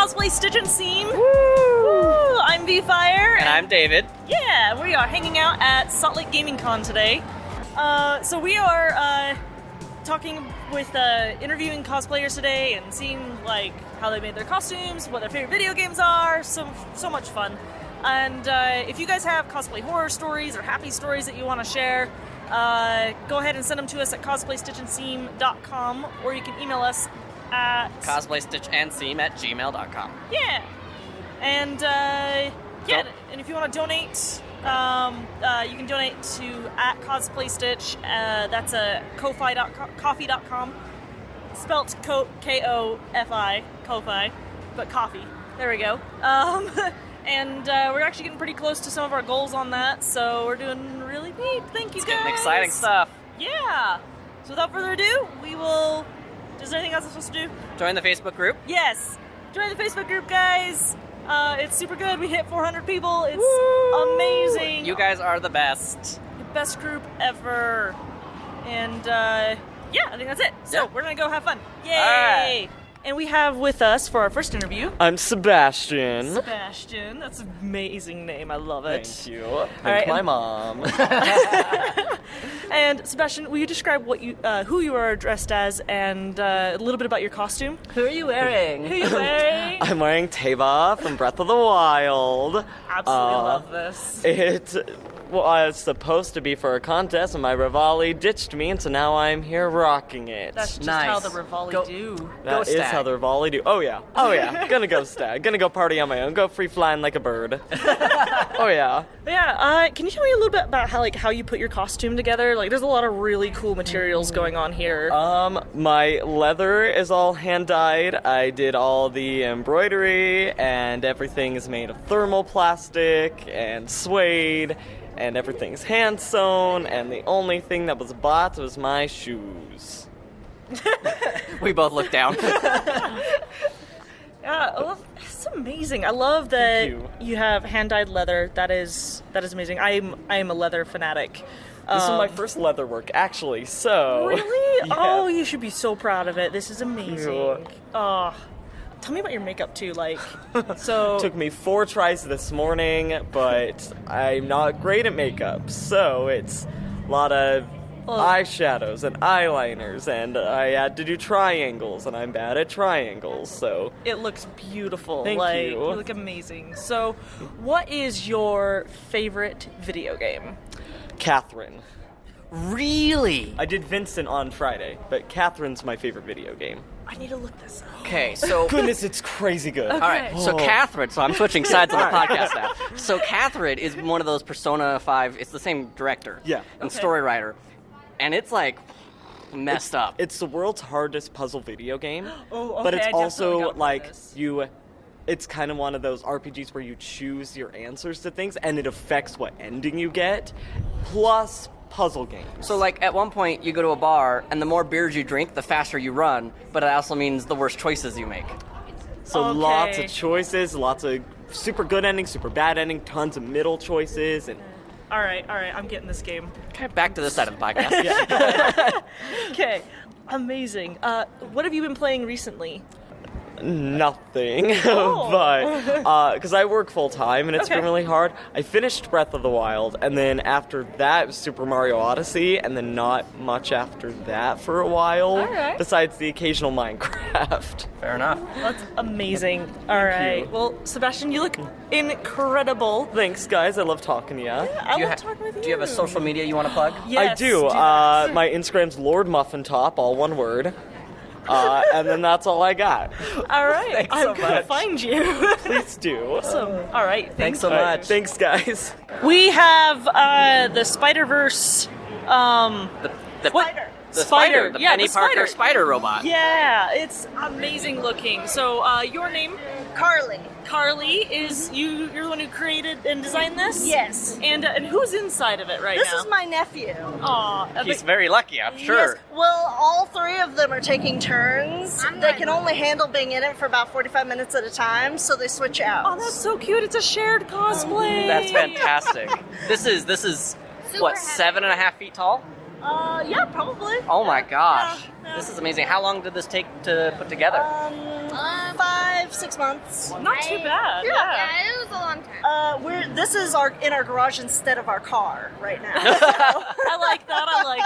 Cosplay Stitch and Seam. Woo! I'm VFire. And I'm David. Yeah, we are hanging out at Salt Lake Gaming Con today. So we are talking with, interviewing cosplayers today and seeing like how they made their costumes, what their favorite video games are. So much fun. And if you guys have cosplay horror stories or happy stories that you want to share, go ahead and send them to us at cosplaystitchandseam.com, or you can email us at cosplaystitchandseam@gmail.com. Yeah. And and if you want to donate, you can donate to @cosplaystitch. That's coffee.com, spelt K-O-F-I, Ko-Fi, but coffee. There we go. And we're actually getting pretty close to some of our goals on that, so we're doing really neat. Thank you, guys. Getting exciting stuff. Yeah. So without further ado, we will... Is there anything else I'm supposed to do? Join the Facebook group. Yes. Join the Facebook group, guys. It's super good. We hit 400 people. It's amazing. You guys are the best. The best group ever. And yeah, I think that's it. So we're going to go have fun. Yay. All right. And we have with us for our first interview... I'm Sebastian. Sebastian. That's an amazing name. I love it. Thank you. Thank my mom. And Sebastian, will you describe what you, who you are dressed as and a little bit about your costume? Who are you wearing? Who are you wearing? I'm wearing Teva from Breath of the Wild. Absolutely love this. It was supposed to be for a contest, and my Rivali ditched me, and so now I'm here rocking it. That's just Nice. how the Rivali do. That is stag. how the Rivali do. Oh yeah. Gonna go stag. Gonna go party on my own. Go free flying like a bird. Oh yeah. Yeah. Can you tell me a little bit about how you put your costume together? Like, there's a lot of really cool materials going on here. My leather is all hand dyed. I did all the embroidery, and everything is made of thermoplastic and suede. And everything's hand sewn, and the only thing that was bought was my shoes. We both looked down. Yeah, it's amazing. I love that you have hand-dyed leather. That is amazing. I am a leather fanatic. This is my first leather work, actually, so... Really? Yeah. Oh, you should be so proud of it. This is amazing. You. Oh, tell me about your makeup, too. Like, so... Took me 4 tries this morning, but I'm not great at makeup, so it's a lot of eyeshadows and eyeliners, and I had to do triangles, and I'm bad at triangles, so... It looks beautiful. Thank you. you. You look amazing. So, what is your favorite video game? Catherine. Really? I did Vincent on Friday, but Catherine's my favorite video game. I need to look this up. Okay, so... Goodness, it's crazy good. Okay. All right, so Catherine, so I'm switching sides on the podcast now. So Catherine is one of those Persona 5, it's the same director and story writer, and it's like messed up. It's the world's hardest puzzle video game, Oh, but okay, it's I definitely also got like this. it's kind of one of those RPGs where you choose your answers to things, and it affects what ending you get, plus puzzle games. So, like, at one point, you go to a bar, and the more beers you drink, the faster you run, but it also means the worse choices you make. So Okay. lots of choices, lots of super good ending, super bad ending, tons of middle choices, and All right, I'm getting this game. Okay, back to this side of the podcast. Okay, amazing. What have you been playing recently? nothing, Oh. but because I work full time and it's Okay. been really hard. I finished Breath of the Wild, and then after that it was Super Mario Odyssey, and then not much after that for a while. All right. Besides the occasional Minecraft. Fair enough. That's amazing. All right. you. Well, Sebastian, you look incredible. Thanks, guys. I love talking to you. I Do you, love talking with you. do you have a social media you want to plug? Yes, I do. that. My Instagram's Lord Muffin Top, all one word. And then that's all I got. All right. Thanks I'm so gonna much. find you. Please do. Awesome. All right. Thanks so All right, much. thanks, guys. We have the Spider-Verse. The What? The Spider. the Yeah, Penny the Parker spider. spider robot. Yeah, it's amazing looking. So, your name? Carly. Carly is you're the one who created and designed this? Yes. And who's inside of it right This now? is my nephew. Aw, He's very lucky, I'm sure. Yes. Well, all three of them are taking turns. They can only handle being in it for about 45 minutes at a time, so they switch out. Oh, that's so cute. It's a shared cosplay. That's fantastic. This is what, 7.5 feet tall? Yeah, probably. Oh my gosh. Yeah. This is amazing. How long did this take to put together? 5-6 months. Not too bad. Yeah, it was a long time. This is in our garage instead of our car right now. I like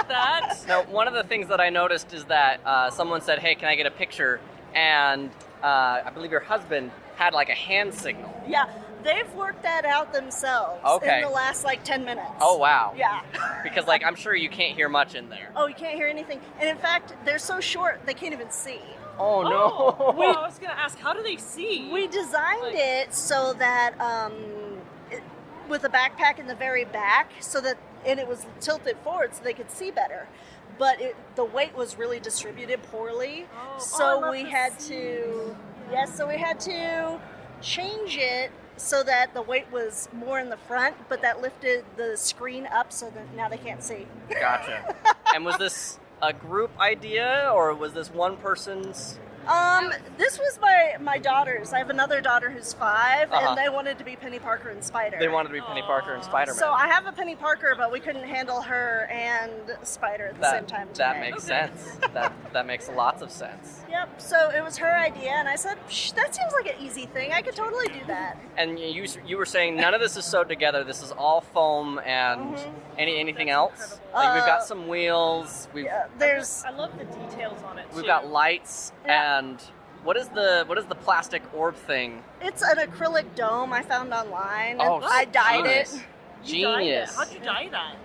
that. Now, one of the things that I noticed is that someone said, hey, can I get a picture? And I believe your husband had like a hand signal. Yeah, they've worked that out themselves Okay. in the last like 10 minutes. Oh, wow. Yeah. Because, like, I'm sure you can't hear much in there. Oh, you can't hear anything. And in fact, they're so short, they can't even see. Oh, no. Well, I was going to ask, how do they see? We designed it so that with a backpack in the very back, and it was tilted forward so they could see better. But the weight was really distributed poorly, so we had to change it so that the weight was more in the front, but that lifted the screen up so that now they can't see. Gotcha. And was this a group idea, or was this one person's? This was my daughter's. I have another daughter who's 5, and they wanted to be Penny Parker and Spider. They wanted to be Penny Parker and Spider-Man. So I have a Penny Parker, but we couldn't handle her and Spider at the same time today. That makes sense. That makes lots of sense. Yep, so it was her idea, and I said, that seems like an easy thing. I could totally do that. And you were saying none of this is sewed together. This is all foam and anything else? Like, we've got some wheels. There's I love the details on it, too. We've got lights and what is the plastic orb thing? It's an acrylic dome I found online. Oh, I dyed it. Genius. How'd you dye that?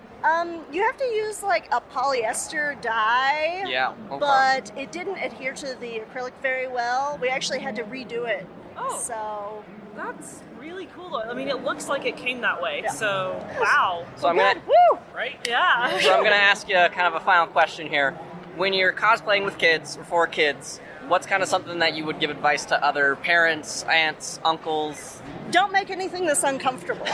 You have to use like a polyester dye. Yeah. Okay. But it didn't adhere to the acrylic very well. We actually had to redo it. Oh. So That's really cool. I mean, it looks like it came that way. Yeah. So, wow. So I'm gonna right? Yeah. So I'm gonna ask you kind of a final question here. When you're cosplaying with kids or for kids, what's kind of something that you would give advice to other parents, aunts, uncles? Don't make anything this uncomfortable.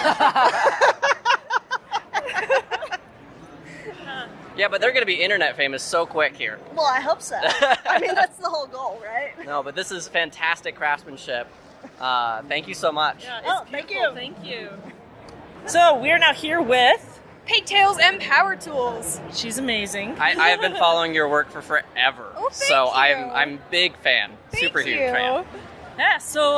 Yeah, but they're going to be internet famous so quick here. Well, I hope so. I mean, that's the whole goal, right? No, but this is fantastic craftsmanship. Thank you so much. Yeah, thank you. Thank you. So we're now here with Pigtails and Power Tools. She's amazing. I have been following your work for forever. Oh, thank so you. I'm big fan. Super huge fan. Yeah. So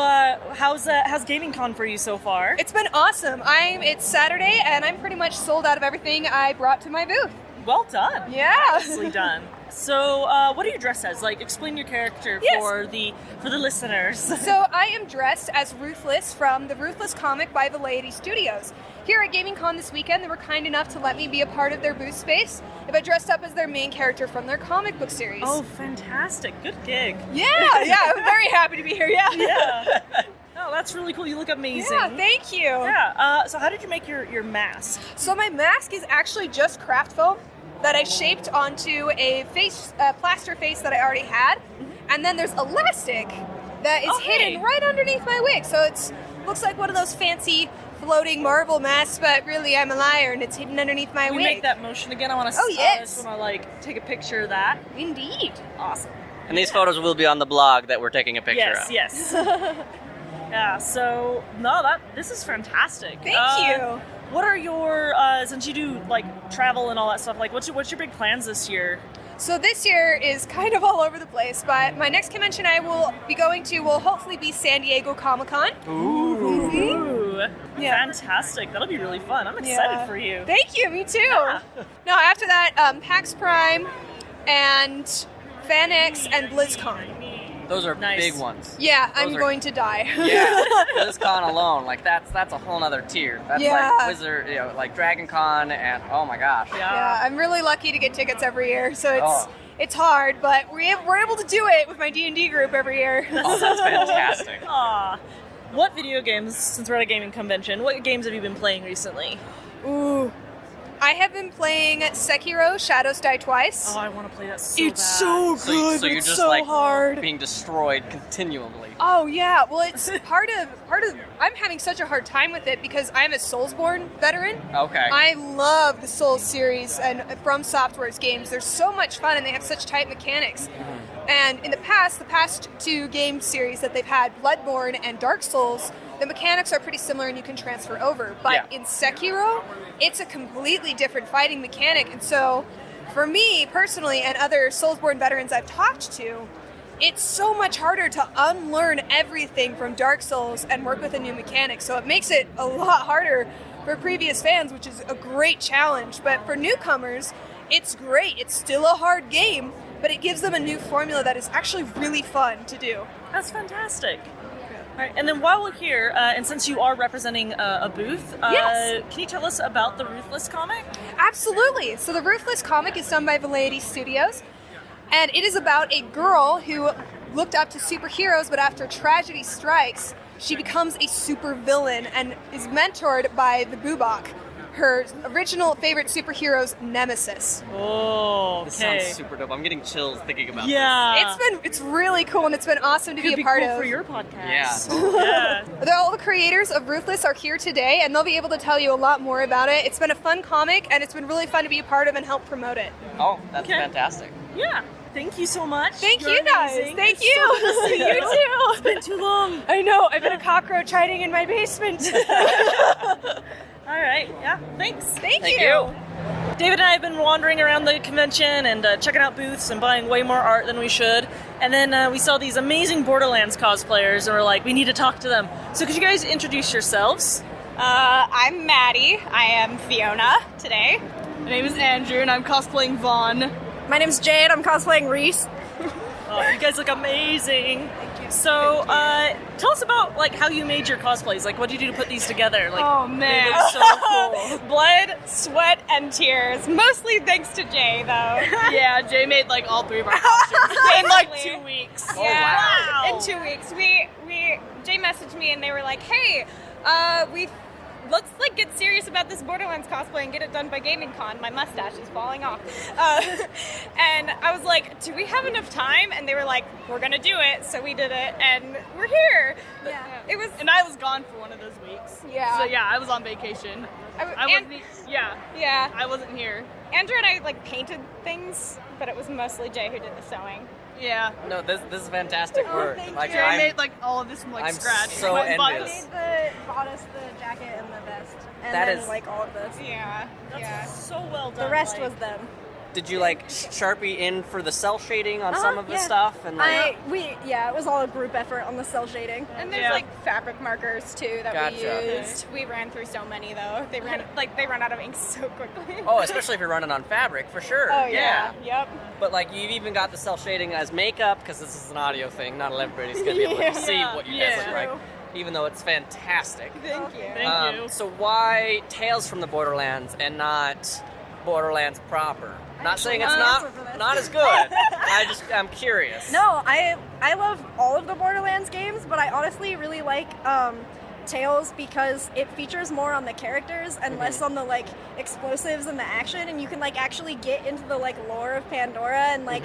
how's Gaming Con for you so far? It's been awesome. It's Saturday and I'm pretty much sold out of everything I brought to my booth. Well done. Yeah. Nicely done. So, what are you dressed as? Like, explain your character for the listeners. So, I am dressed as Ruthless from the Ruthless comic by the Lady Studios. Here at Gaming Con this weekend, they were kind enough to let me be a part of their booth space if I dressed up as their main character from their comic book series. Oh, fantastic. Good gig. Yeah, I'm very happy to be here, Yeah. Oh, that's really cool. You look amazing. Yeah, thank you. Yeah. So how did you make your mask? So my mask is actually just craft foam that I shaped onto a plaster face that I already had. And then there's elastic that is hidden right underneath my wig. So it looks like one of those fancy floating Marvel masks, but really I'm a liar and it's hidden underneath my wig. Make that motion again. I want to. Oh, yes. I just want to take a picture of that. Indeed. Awesome. And these photos will be on the blog that we're taking a picture of. Yes. Yeah. So this is fantastic. Thank you. What are your since you do like travel and all that stuff? Like, what's your big plans this year? So this year is kind of all over the place, but my next convention I will be going to will hopefully be San Diego Comic-Con. Ooh. Yeah. Fantastic. That'll be really fun. I'm excited for you. Thank you. Me too. Yeah. Now after that, PAX Prime and FanX and BlizzCon. Those are Nice. big ones. Yeah, Those I'm are- going to die. Yeah, BlizzCon alone, like that's a whole nother tier. That's Yeah. like Wizard, like Dragon Con, and oh my gosh. Yeah, I'm really lucky to get tickets every year, so Oh. it's hard, but we're able to do it with my D&D group every year. Oh, that's fantastic. Aw. What video games, since we're at a gaming convention, what games have you been playing recently? Ooh. I have been playing Sekiro: Shadows Die Twice. Oh, I want to play that so It's bad. so So, good, so but you're it's just so like hard. being destroyed continually. Oh yeah, well it's part of I'm having such a hard time with it because I'm a Soulsborne veteran. Okay. I love the Souls series and From Software's games. They're so much fun and they have such tight mechanics. And in the past 2 game series that they've had, Bloodborne and Dark Souls, the mechanics are pretty similar and you can transfer over. But Yeah. in Sekiro, it's a completely different fighting mechanic. And so for me personally and other Soulsborne veterans I've talked to, it's so much harder to unlearn everything from Dark Souls and work with a new mechanic. So it makes it a lot harder for previous fans, which is a great challenge. But for newcomers, it's great. It's still a hard game, but it gives them a new formula that is actually really fun to do. That's fantastic. All right, and then while we're here, and since you are representing a booth, Yes. Can you tell us about the Ruthless comic? Absolutely. So the Ruthless comic is done by Velleity Studios, and it is about a girl who looked up to superheroes, but after tragedy strikes, she becomes a supervillain and is mentored by the Boobok, her original favorite superhero's nemesis. Oh, okay. This sounds super dope. I'm getting chills thinking about Yeah. It's really cool, and it's been awesome to Could be a part cool of. for your podcast. Yeah. Yeah. All the creators of Ruthless are here today, and they'll be able to tell you a lot more about it. It's been a fun comic, and it's been really fun to be a part of and help promote it. Oh, that's Okay. fantastic. Yeah. Thank you so much. Thank You're you guys. amazing. Thank It's you. so good to see You too. It's been too long. I know. I've been a cockroach hiding in my basement. All right. Yeah. Thanks. Thank Thank you. you. David and I have been wandering around the convention and checking out booths and buying way more art than we should. And then we saw these amazing Borderlands cosplayers, and we're like, we need to talk to them. So could you guys introduce yourselves? I'm Maddie. I am Fiona today. My name is Andrew, and I'm cosplaying Vaughn. My name's Jade. I'm cosplaying Reese. Oh, you guys look amazing. Thank you. So, tell us about like how you made your cosplays. Like, what did you do to put these together? Like, Oh, they man. look so cool. Blood, sweat, and tears. Mostly thanks to Jay, though. Yeah, Jay made like all three of our costumes in like Basically. 2 weeks. Oh, Yeah. wow. In 2 weeks, Jay messaged me and they were like, "Hey, let's like get serious about this Borderlands cosplay and get it done by Gaming Con. My mustache is falling off." And I was like, "Do we have enough time?" And they were like, "We're gonna do it." So we did it, and we're here. Yeah. It was. And I was gone for one of those weeks. Yeah. So yeah, I was on vacation. I wasn't. Yeah. I wasn't here. Andrew and I like painted things, but it was mostly Jay who did the sewing. Yeah. No, this is fantastic work. thank Like, Jay I'm- made like all of this from like I'm scratch. so My buttons. envious. Bought us the jacket and the vest, and That then is- like all of this. Yeah. That's Yeah. so well done. The rest like- was them. Did you like Sharpie in for the cell shading on some of the yeah. stuff? And like, It was all a group effort on the cell shading. And there's Yeah. like fabric markers too that we Gotcha. used. We ran through so many though. They run out of ink so quickly. oh, especially if you're running on fabric, for sure. Oh yeah. Yep. But like, you've even got the cell shading as makeup, because this is an audio thing. Not everybody's gonna be able to see what you guys look Yeah. like, even though it's fantastic. Thank you. Thank you. So why Tales from the Borderlands and not Borderlands proper? Not saying it's not as good. I'm curious. No, I love all of the Borderlands games, but I honestly really like Tales because it features more on the characters and less on the like explosives and the action, and you can like actually get into the like lore of Pandora and like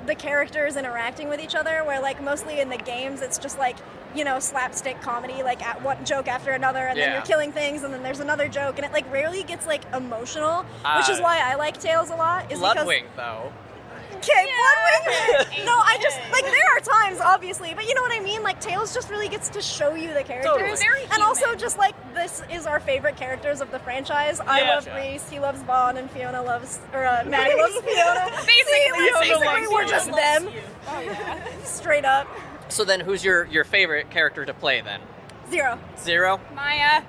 the characters interacting with each other, where like mostly in the games it's just like, you know, slapstick comedy, like at one joke after another, and then Yeah. you're killing things, and then there's another joke, and it like rarely gets like emotional, which is Uh, why I like Tales a lot. Is because Bloodwing, though. okay, Bloodwing. No, I just like there are times, obviously, but you know what I mean. Like Tales just really gets to show you the characters, Totally. Very and also just like this is our favorite characters of the franchise. I love Gotcha. Reese, he loves Vaughn, and Fiona loves, or Maddie loves Fiona. Basically, We're just them, straight up. So then, who's your favorite character to play then? Zero. Zero? Maya.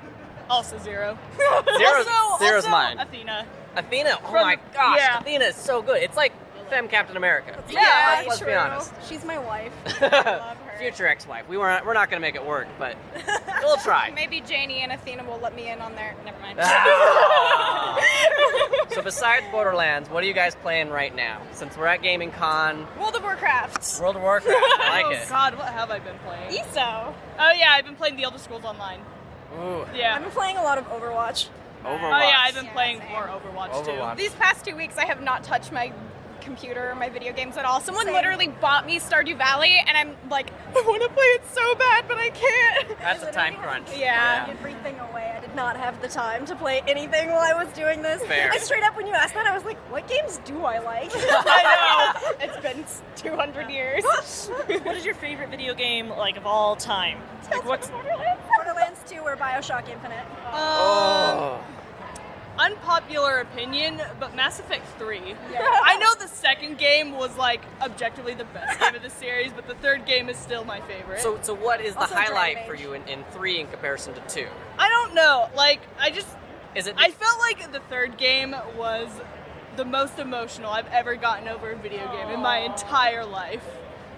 Also Zero. Zero's mine. Athena. Athena, oh From my the- gosh, yeah. Athena is so good. It's like Femme Captain America. Yeah, let's be honest. She's my wife. Future ex-wife. We're not gonna make it work, but we'll try. Maybe Janie and Athena will let me in on there. Never mind. So besides Borderlands, what are you guys playing right now? Since we're at Gaming Con, World of Warcraft. World of Warcraft. I Oh like it. God, what have I been playing? ESO. Oh yeah, I've been playing The Elder Scrolls Online. Ooh, Yeah. I've been playing a lot of Overwatch. Overwatch. Oh yeah, I've been Yeah, playing same. more Overwatch, Overwatch. too. These past 2 weeks, I have not touched my computer or my video games at all. Someone Same. literally bought me Stardew Valley, and I'm like, I want to play it so bad, but I can't. That's a time crunch. Yeah. Everything away. I did not have the time to play anything while I was doing this. Fair. I straight up, when you asked that, I was like, what games do I like? I know. It's been 200 years. What is your favorite video game like of all time? Like what's Borderlands 2 or Bioshock Infinite. Oh. unpopular opinion, but Mass Effect 3. Yeah. I know the second game was like objectively the best game of the series, but the third game is still my favorite. So what is the Also highlight for you in 3 in comparison to 2? I don't know. Like, I felt like the third game was the most emotional I've ever gotten over a video game in my entire life.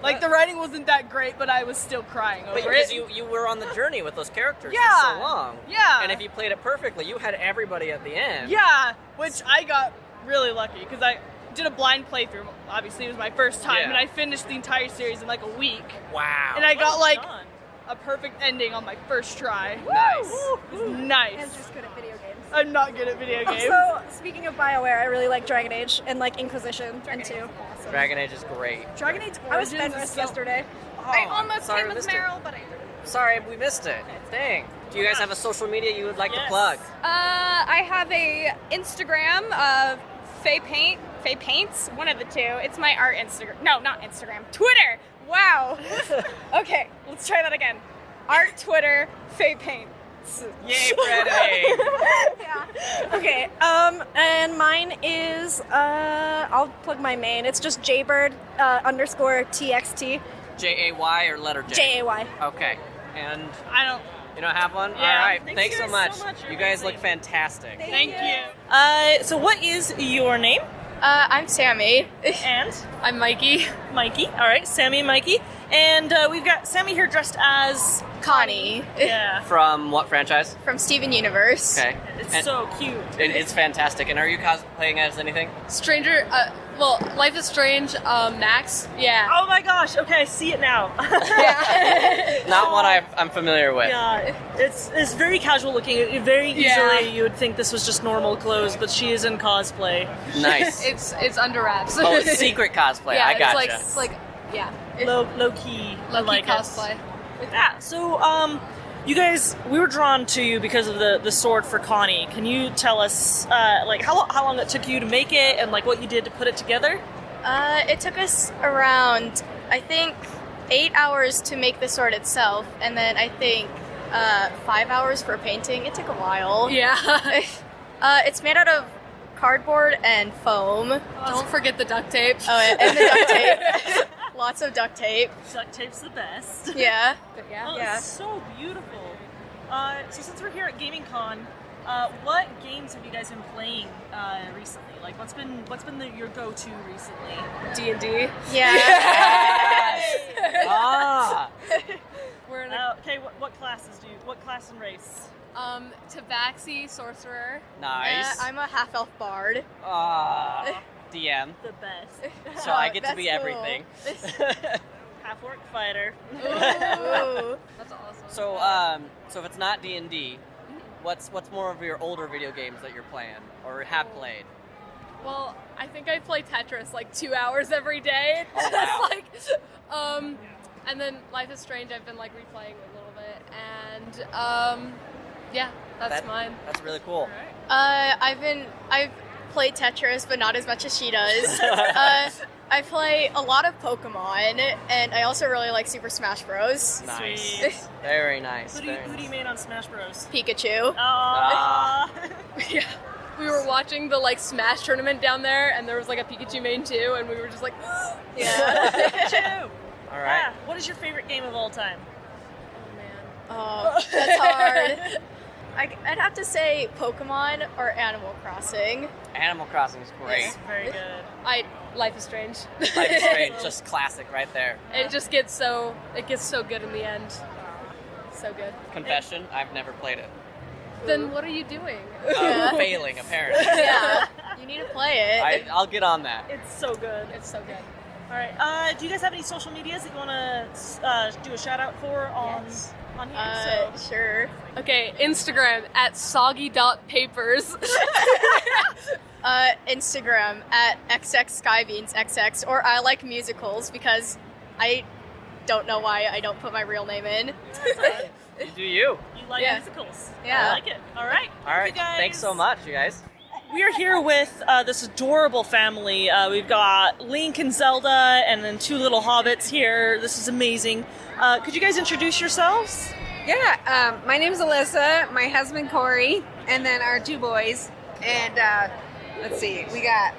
Like, the writing wasn't that great, but I was still crying over Because it. you were on the journey with those characters Yeah. for so long. Yeah. And if you played it perfectly, you had everybody at the end. Yeah, which I got really lucky because I did a blind playthrough. Obviously, it was my first time, Yeah. and I finished the entire series in like a week. Wow. And I got like done. a perfect ending on my first try. Nice. It was nice. And just good at video games. I'm not good at video games. Also, speaking of BioWare, I really like Dragon Age and like Inquisition and 2. Dragon Age is great. Dragon Age I was Origins is Fenris so... yesterday. I almost sorry came we with missed it. Meryl, but I didn't. Sorry, we missed it. Dang. Do you guys have a social media you would like to Yes. plug? I have a Instagram of Faye Paints, one of the two. It's my art Instagram. No, not Instagram. Twitter. Wow. Okay, let's try that again. Art Twitter, Faye Paints. Yay, Freddie! Okay, and mine is, I'll plug my main. It's just jaybird underscore TXT. J-A-Y or letter J? J-A-Y. Okay. And I you don't have one? Yeah. All right. Thanks Thanks you so guys much. so much. You're You guys amazing. look fantastic. don't. Thank you. So what is your name? I'm Sammy. And I'm Mikey. Mikey. All right, Sammy and Mikey. And we've got Sammy here dressed as Connie. yeah. From what franchise? From Steven Universe. Okay. It's And so cute. it's fantastic. And are you cosplaying as anything? Stranger, Life is Strange, Max. Yeah. Oh my gosh. Okay, I see it now. Not one I'm familiar with. Yeah, it's very casual looking. Very Yeah. easily, you would think this was just normal clothes, but she is in cosplay. Nice. It's under wraps. Oh, it's secret cosplay. Yeah, I gotcha. it's like yeah. Low key. I Low-key like cosplay. It. Yeah. So you guys, we were drawn to you because of the sword for Connie. Can you tell us like how long it took you to make it and like what you did to put it together? It took us around, I think, 8 hours to make the sword itself, and then I think 5 hours for painting. It took a while. Yeah. It's made out of cardboard and foam. Don't forget the duct tape. Oh, and the duct tape. Lots of duct tape. Duct tape's the best. Yeah. But yeah. Oh, Yeah. it's so beautiful. So since we're here at Gaming Con, what games have you guys been playing recently? Like, what's been your go-to recently? D&D. Yeah. Ah. We're in Okay, what classes what class and race? Tabaxi, Sorcerer. Nice. I'm a half-elf bard. Ah. DM. The best. So I get to That's be cool. everything. Half-orc fighter. Ooh. That's awesome. So if it's not D&D, what's more of your older video games that you're playing or have played? Well, I think I play Tetris like 2 hours every day. Oh, wow. Like, and then Life is Strange. I've been like replaying a little bit, and yeah, that's mine. That's really cool. I've played Tetris, but not as much as she does. I play a lot of Pokemon, and I also really like Super Smash Bros. Nice. Sweet. Very nice. Who do you main on Smash Bros? Pikachu. Ah. Yeah. We were watching the like Smash tournament down there, and there was like a Pikachu main too, and we were just like, Yeah. Pikachu. All right. Yeah. What is your favorite game of all time? Oh, that's hard. I'd have to say Pokemon or Animal Crossing. Animal Crossing is great. It's very good. Life is Strange. Life is Strange, just classic right there. It gets so good in the end. So good. Confession, I've never played it. Then what are you doing? Failing, apparently. Yeah, you need to play it. I'll get on that. It's so good. It's so good. All right. Do you guys have any social medias that you want to do a shout out for on here? Sure. Okay, Instagram at soggy.papers. Instagram at xxskybeansxx, or I like musicals because I don't know why I don't put my real name in. You do you. You like Yeah. musicals. Yeah. I like it. All right. All right. You guys. Thanks so much, you guys. We are here with this adorable family. We've got Link and Zelda, and then two little hobbits here. This is amazing. Could you guys introduce yourselves? Yeah, my name's Alyssa, my husband Corey, and then our two boys. And let's see, we got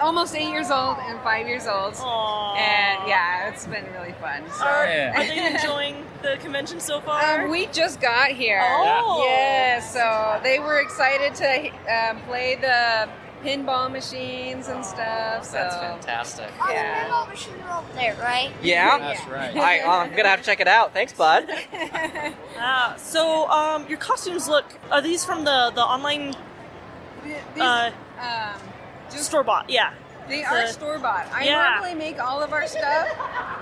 almost 8 years old and 5 years old. Aww. And yeah, it's been really fun. So. Are they enjoying the convention so far? We just got here. Oh. Yeah, so they were excited to play the pinball machines and stuff. So. That's fantastic. Oh, Yeah. the pinball machines are over there, right? Yeah? That's right. I'm going to have to check it out. Thanks, bud. So your costumes look, are these from the online store-bought? Yeah. They are store-bought. I Yeah. normally make all of our stuff,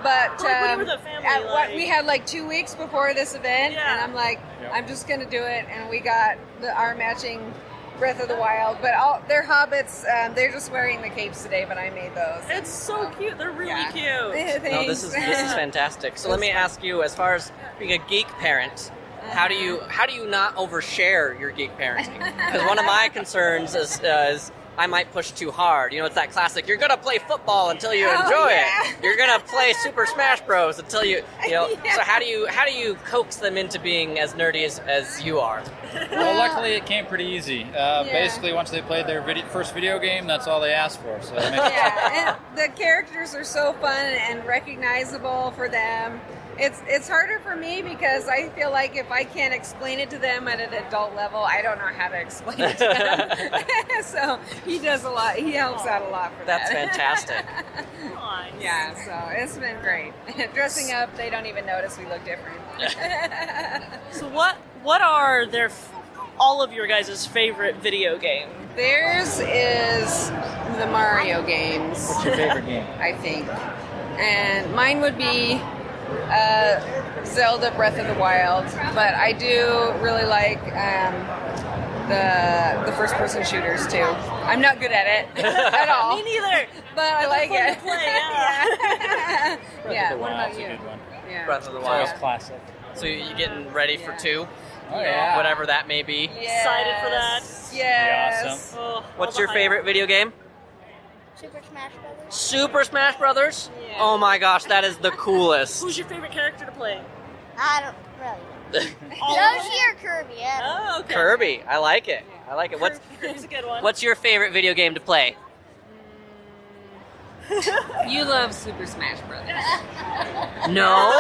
but Like, when you were the family, we had like 2 weeks before this event, and I'm like, I'm just gonna do it, and we got our matching Breath of the Wild, but they're hobbits. They're just wearing the capes today, but I made those. It's so cute. They're really cute. No, this is fantastic. So let me ask you, as far as being a geek parent, how do you not overshare your geek parenting? Because one of my concerns is I might push too hard. You know, it's that classic, you're gonna play football until you enjoy it. You're gonna play Super Smash Bros. Until you know. So how do you coax them into being as nerdy as you are? Well, luckily it came pretty easy. Basically, once they played their first video game, that's all they asked for. So it makes and the characters are so fun and recognizable for them. It's harder for me because I feel like if I can't explain it to them at an adult level, I don't know how to explain it to them. So he does a lot. He helps out a lot for That's that. fantastic. Yeah, so it's been great. Dressing up, they don't even notice we look different. So what are all of your guys' favorite video game? Theirs is the Mario games. What's your favorite game? I think. And mine would be Zelda Breath of the Wild, but I do really like the first-person shooters too. I'm not good at it at all. Me neither. But I like fun it. to play, yeah. Yeah. What about you? Good one. Yeah. Breath of the It's always Wild. classic. So you getting ready for 2? Oh yeah. Whatever that may be. Excited for that. Yes. Awesome. Oh, What's all your the favorite video game? Super Smash Brothers. Super Smash Brothers? Oh my gosh, that is the coolest. Who's your favorite character to play? I don't really. Yoshi or Kirby? Oh, okay. Kirby. I like it. Kirby's a good one. What's your favorite video game to play? You love Super Smash Brothers. No?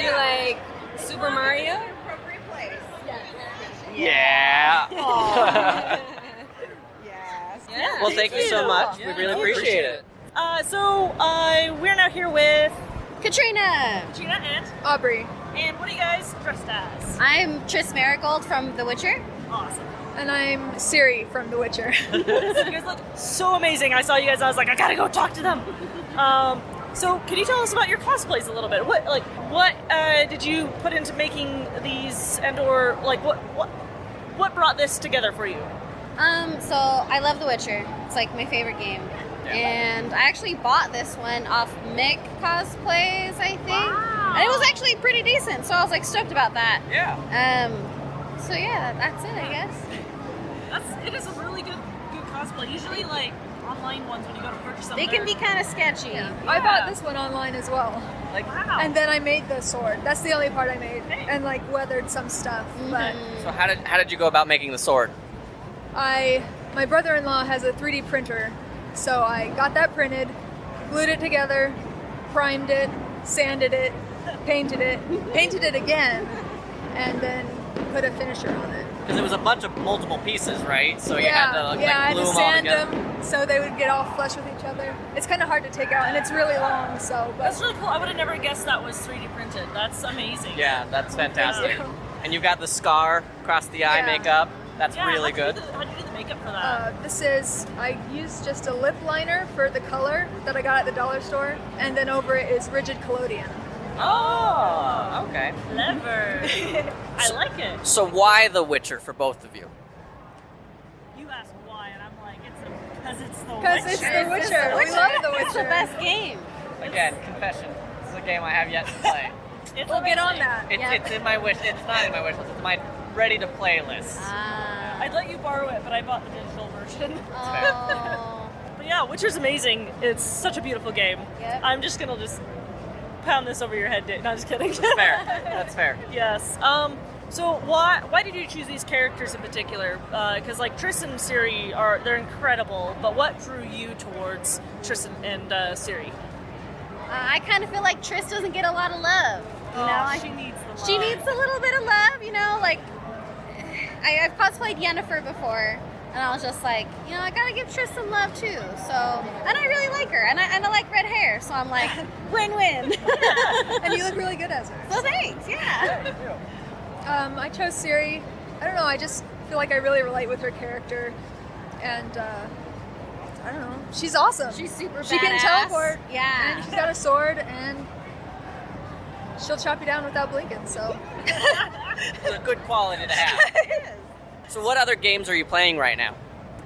You like Super Mario? Yeah. Yeah. Well, thank you so much. We really appreciate it. So we're now here with Katrina and Aubrey. And what are you guys dressed as? I'm Triss Marigold from The Witcher. Awesome. And I'm Siri from The Witcher. You guys look so amazing. I saw you guys. I was like, I gotta go talk to them. So, can you tell us about your cosplays a little bit? What did you put into making these, and/or what brought this together for you? So I love The Witcher. It's like my favorite game. And I actually bought this one off Mick Cosplays, I think. Wow. And it was actually pretty decent, so I was like stoked about that. Yeah. So yeah, that's it, I guess. It is a really good cosplay. Usually, online ones when you go to purchase them, They can be kind of sketchy. I bought this one online as well. Wow. And then I made the sword. That's the only part I made. And weathered some stuff. But So how did you go about making the sword? my brother-in-law has a 3D printer. So I got that printed, glued it together, primed it, sanded it, painted it again, and then put a finisher on it. Because it was a bunch of multiple pieces, right? So you had to I glue had to them all sand together. them so they would get all flush with each other. It's kind of hard to take out, and it's really long. So, but That's really cool. I would have never guessed that was 3D printed. That's amazing. Yeah, that's fantastic. And you've got the scar across the eye makeup. That's really good. How'd you do the makeup for that? I used just a lip liner for the color that I got at the dollar store, and then over it is rigid collodion. Oh, okay. Clever. I like it. So why The Witcher for both of you? You asked why, and I'm like, because it's The Witcher. Because it's The Witcher. We love The Witcher. It's the best game. Again, confession. This is a game I have yet to play. We'll get on that. It's in my wish. It's not in my wish list. It's my ready to play list. I'd let you borrow it, but I bought the digital version. Oh. But yeah, Witcher's amazing. It's such a beautiful game. Yep. I'm just gonna pound this over your head, Dave. No, I'm just kidding. That's fair. That's fair. Yes. So why did you choose these characters in particular? Because like Triss and Ciri they're incredible, but what drew you towards Triss and Ciri? I kind of feel like Triss doesn't get a lot of love. You know, she needs the love. She needs a little bit of love. You know, like I've cosplayed Yennefer before, and I was just like, you know, I gotta give Triss some love too. So, and I really like her, and I like red hair, so I'm like, win-win. And you look really good as her. So thanks, yeah. I chose Ciri. I don't know, I just feel like I really relate with her character. And, I don't know. She's awesome. She's super She can badass. teleport. Yeah. And she's got a sword, and she'll chop you down without blinking, so. It's a good quality to have. So what other games are you playing right now?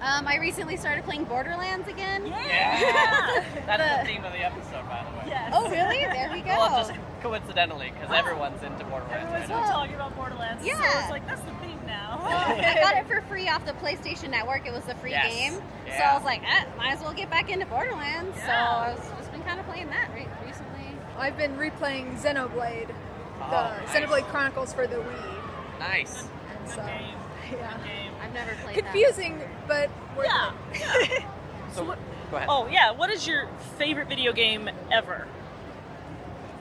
I recently started playing Borderlands again. Yeah. That's the theme of the episode, by the way. Yes. Oh, really? There we go. Well, just coincidentally, because everyone's into Borderlands. Everyone's right now. talking about Borderlands. Yeah. So it's like, that's the theme now. I got it for free off the PlayStation Network. It was the free Yes. game. So Yeah. I was like, might as well get back into Borderlands. So Yeah. I've just been kind of playing that recently. I've been replaying Xenoblade, Oh, the nice. Xenoblade Chronicles for the Wii. Nice. And so, Game. yeah. Game. I've never played Confusing, but worth Yeah. it. So go ahead. Oh yeah, what is your favorite video game ever?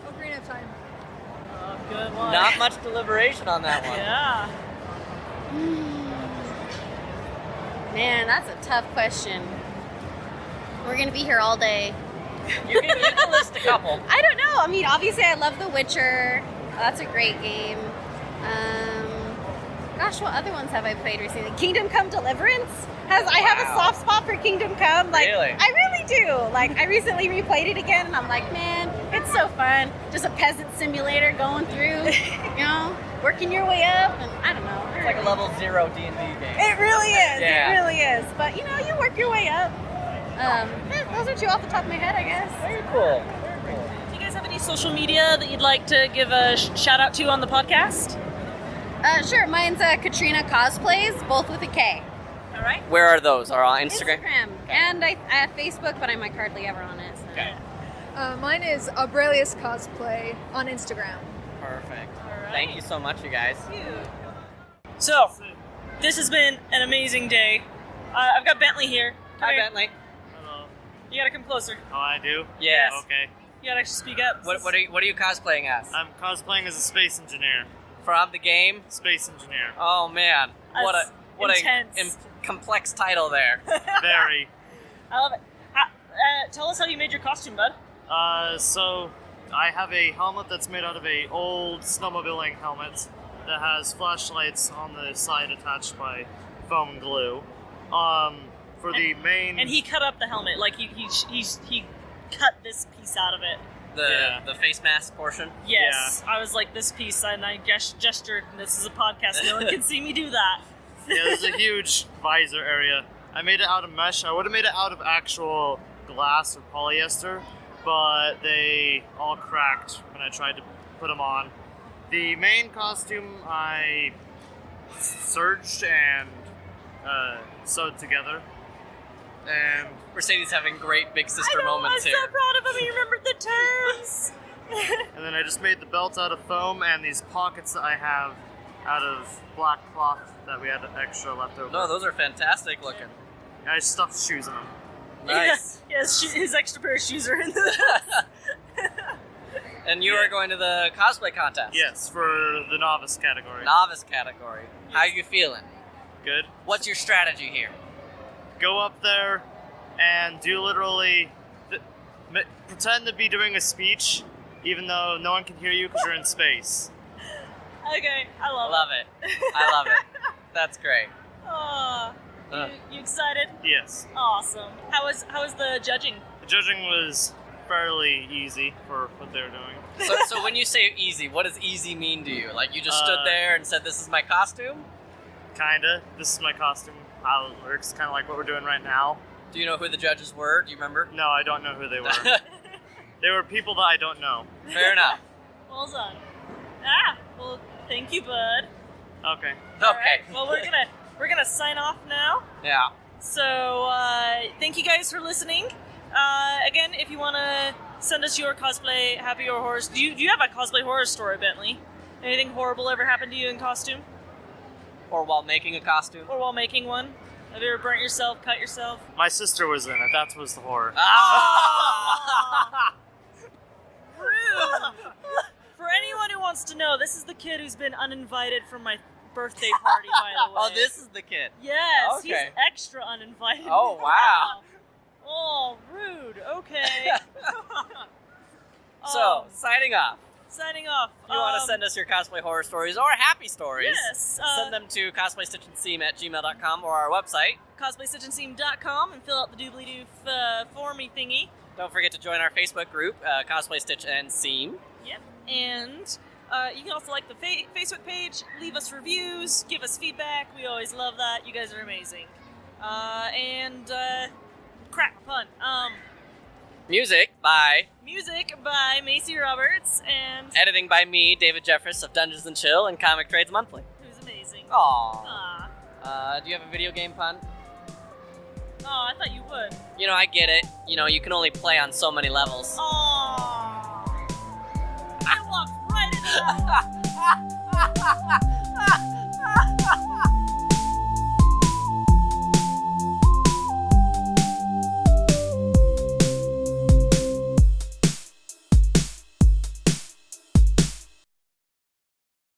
Ocarina of Time. Oh, good one. Not much deliberation on that one. Yeah. Man, that's a tough question. We're going to be here all day. You can list a couple. I don't know. I mean, obviously, I love The Witcher. That's a great game. Gosh, what other ones have I played recently? Kingdom Come Deliverance. I have a soft spot for Kingdom Come. Like, Really? I really do. Like, I recently replayed it again, and I'm like, man, it's so fun. Just a peasant simulator going through, you know, working your way up, and I don't know. It's like a level 0 D&D game. It really is. Yeah. It really is. But, you know, you work your way up. Those are two off the top of my head, I guess. Very cool. Do you guys have any social media that you'd like to give a shout out to on the podcast? Sure. Mine's Katrina Cosplays, both with a K. All right. Where are those? Are on Instagram? And I have Facebook, but I'm like hardly ever on it. So. Okay. Mine is Aurelius Cosplay on Instagram. Perfect. All right. Thank you so much, you guys. So, this has been an amazing day. I've got Bentley here. Come Hi, here. Bentley. Hello. You gotta come closer. Oh, I do? Yes. Okay. You gotta actually speak up. What are you cosplaying as? I'm cosplaying as a space engineer. From the game? Space engineer. Oh man, what That's a intense. complex title there. Very. I love it. Tell us how you made your costume, bud. So I have a helmet that's made out of a old snowmobiling helmet that has flashlights on the side attached by foam glue. For the main. And he cut up the helmet. Like he cut this piece out of it. The face mask portion. Yes. I was like this piece, and I gestured. And this is a podcast. No one can see me do that. Yeah, there's a huge visor area. I made it out of mesh. I would have made it out of actual glass or polyester, but they all cracked when I tried to put them on. The main costume I serged and sewed together. And Mercedes having great big sister I know, moments I'm here. so proud of him. He remembered the terms. and then I just made the belt out of foam and these pockets that I have out of black cloth that we had extra left over. No, those are fantastic looking. And I stuffed shoes in them. Nice. Yes, his extra pair of shoes are in the. And you are going to the cosplay contest. Yes, for the novice category. Novice category. How are you feeling? Good. What's your strategy here? Go up there and do literally pretend to be doing a speech, even though no one can hear you because you're in space. Okay, I love it. I love it. That's great. Aw, you excited? Yes. Awesome. How was the judging? The judging was fairly easy for what they were doing. So when you say easy, what does easy mean to you? Like you just stood there and said, "This is my costume"? Kinda. This is my costume. How it works, kind of like what we're doing right now. Do you know who the judges were? Do you remember? No, I don't know who they were. They were people that I don't know. Fair enough. Well done. Well, thank you, bud. Okay. All right, well, we're gonna sign off now. Yeah. So thank you guys for listening. Again, if you want to send us your cosplay happy or horror, do you have a cosplay horror story, Bentley? Anything horrible ever happened to you in costume? Or while making a costume? Or while making one? Have you ever burnt yourself, cut yourself? My sister was in it. That was the horror. Ah! Rude! For anyone who wants to know, this is the kid who's been uninvited from my birthday party, by the way. Oh, this is the kid. Yes, Okay. he's extra uninvited. Oh, wow. Oh, rude. Okay. So, signing off. Signing off. If you want to send us your cosplay horror stories or happy stories, Yes, send them to cosplaystitchandseam@gmail.com or our website. cosplaystitchandseam.com and fill out the doobly-doo formy thingy. Don't forget to join our Facebook group, Cosplay Stitch and Seam. Yep. And you can also like the Facebook page, leave us reviews, give us feedback. We always love that. You guys are amazing. Crap, pun. Music by Macy Roberts and editing by me, David Jeffress of Dungeons and Chill and Comic Trades Monthly. who's amazing. Aww. Do you have a video game pun? Oh, I thought you would. You know, I get it. You know, you can only play on so many levels. Aww. I walked right into that.